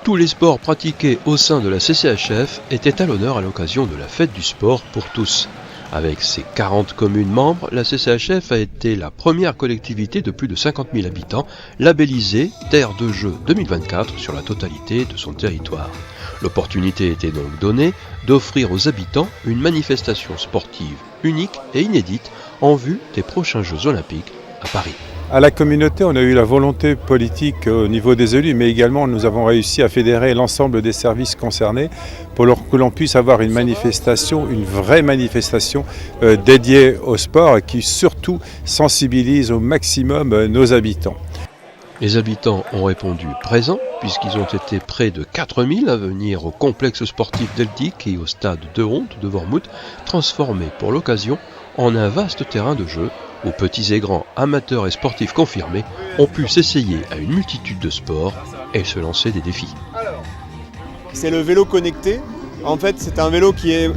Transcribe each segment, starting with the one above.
Tous les sports pratiqués au sein de la CCHF étaient à l'honneur à l'occasion de la fête du sport pour tous. Avec ses 40 communes membres, la CCHF a été la première collectivité de plus de 50 000 habitants labellisée Terre de Jeux 2024 sur la totalité de son territoire. L'opportunité était donc donnée d'offrir aux habitants une manifestation sportive unique et inédite en vue des prochains Jeux Olympiques à Paris. À la communauté, on a eu la volonté politique au niveau des élus, mais également nous avons réussi à fédérer l'ensemble des services concernés pour que l'on puisse avoir une manifestation, une vraie manifestation dédiée au sport qui surtout sensibilise au maximum nos habitants. Les habitants ont répondu présents puisqu'ils ont été près de 4000 à venir au complexe sportif d'Eldick et au stade de Honte de Wormhout, transformé pour l'occasion en un vaste terrain de jeu où petits et grands, amateurs et sportifs confirmés ont pu s'essayer à une multitude de sports et se lancer des défis. C'est le vélo connecté. En fait, c'est un vélo qui est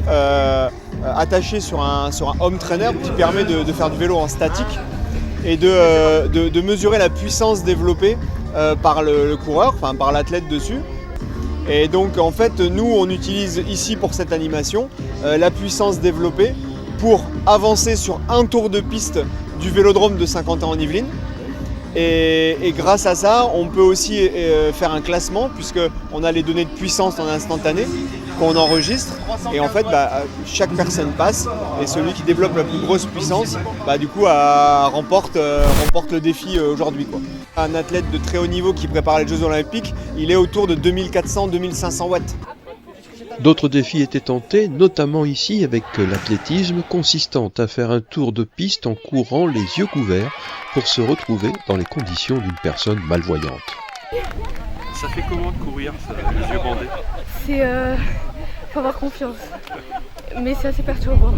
attaché sur un home trainer qui permet de faire du vélo en statique et de mesurer la puissance développée par le coureur, enfin par l'athlète dessus. Et donc en fait, nous on utilise ici pour cette animation la puissance développée pour avancer sur un tour de piste du vélodrome de Saint-Quentin en Yvelines. Et grâce à ça, on peut aussi faire un classement puisqu'on a les données de puissance en instantané qu'on enregistre. Et en fait, chaque personne passe et celui qui développe la plus grosse puissance, du coup, remporte le défi aujourd'hui, quoi. Un athlète de très haut niveau qui prépare les Jeux Olympiques, il est autour de 2400-2500 watts. D'autres défis étaient tentés, notamment ici avec l'athlétisme consistant à faire un tour de piste en courant les yeux couverts pour se retrouver dans les conditions d'une personne malvoyante. Ça fait comment de courir, les yeux bandés? Faut avoir confiance, mais c'est assez perturbant.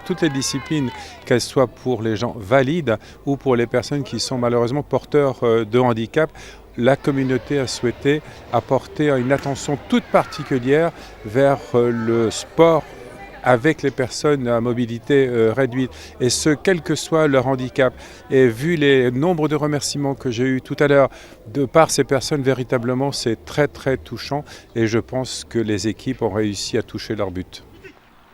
Toutes les disciplines, qu'elles soient pour les gens valides ou pour les personnes qui sont malheureusement porteurs de handicap, la communauté a souhaité apporter une attention toute particulière vers le sport avec les personnes à mobilité réduite, et ce, quel que soit leur handicap. Et vu les nombres de remerciements que j'ai eus tout à l'heure de par ces personnes, véritablement c'est très très touchant, et je pense que les équipes ont réussi à toucher leur but.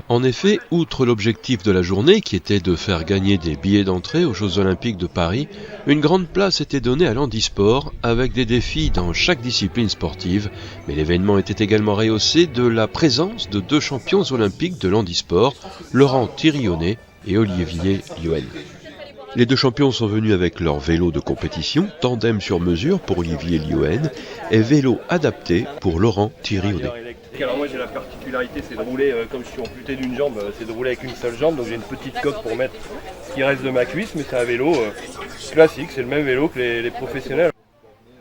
En effet, outre l'objectif de la journée qui était de faire gagner des billets d'entrée aux Jeux Olympiques de Paris, une grande place était donnée à l'handisport avec des défis dans chaque discipline sportive, mais l'événement était également rehaussé de la présence de 2 champions olympiques de l'handisport, Laurent Thirionnet et Olivier Liouen. Les 2 champions sont venus avec leur vélo de compétition, tandem sur mesure pour Olivier Liouen et vélo adapté pour Laurent Thirionnet. Alors moi j'ai la particularité, c'est de rouler comme je suis amputé d'une jambe, c'est de rouler avec une seule jambe, donc j'ai une petite coque pour mettre ce qui reste de ma cuisse, mais c'est un vélo classique, c'est le même vélo que les professionnels.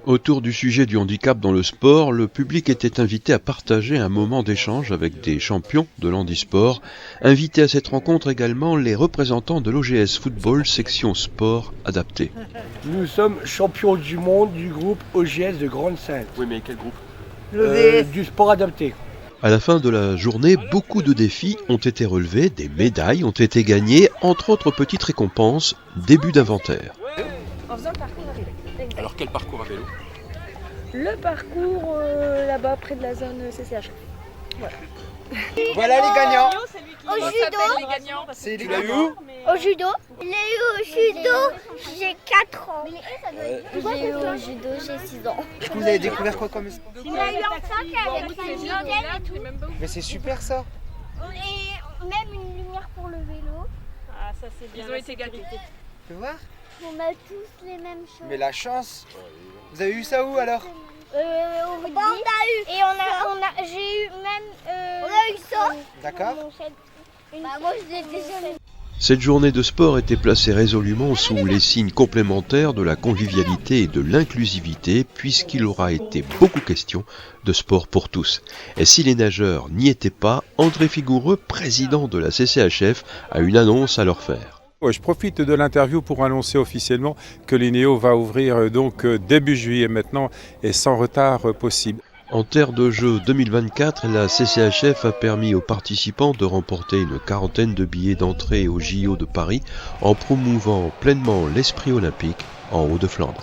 Autour du sujet du handicap dans le sport, le public était invité à partager un moment d'échange avec des champions de l'handisport. Invités à cette rencontre également les représentants de l'OGS Football section sport adapté. Nous sommes champions du monde du groupe OGS de Grande-Sainte. Oui, mais quel groupe? Du sport adapté. À la fin de la journée, beaucoup de défis ont été relevés, des médailles ont été gagnées, entre autres petites récompenses, début d'inventaire. En faisant le parcours à vélo. Alors quel parcours à vélo? Le parcours là-bas près de la zone CCH. Voilà. Voilà les gagnants. Au judo, C'est les gagnants. Au judo, au judo, j'ai 4 ans. J'ai au judo, j'ai 6 ans. Vous avez découvert quoi comme... Il y a eu un sac avec une vitesse et tout. Mais c'est super ça. Et même une lumière pour le vélo. Ah, ça c'est bien. Ils ont été gâtés. Tu peux voir? On a tous les mêmes choses. Mais la chance. Vous avez eu ça où alors? Au rugby. Et j'ai eu même... on a eu ça. D'accord. Moi je l'ai déjà eu. Cette journée de sport était placée résolument sous les signes complémentaires de la convivialité et de l'inclusivité, puisqu'il aura été beaucoup question de sport pour tous. Et si les nageurs n'y étaient pas, André Figoureux, président de la CCHF, a une annonce à leur faire. Je profite de l'interview pour annoncer officiellement que l'INEO va ouvrir donc début juillet maintenant et sans retard possible. En Terre de Jeux 2024, la CCHF a permis aux participants de remporter une 40aine de billets d'entrée au JO de Paris en promouvant pleinement l'esprit olympique en Hauts-de-Flandre.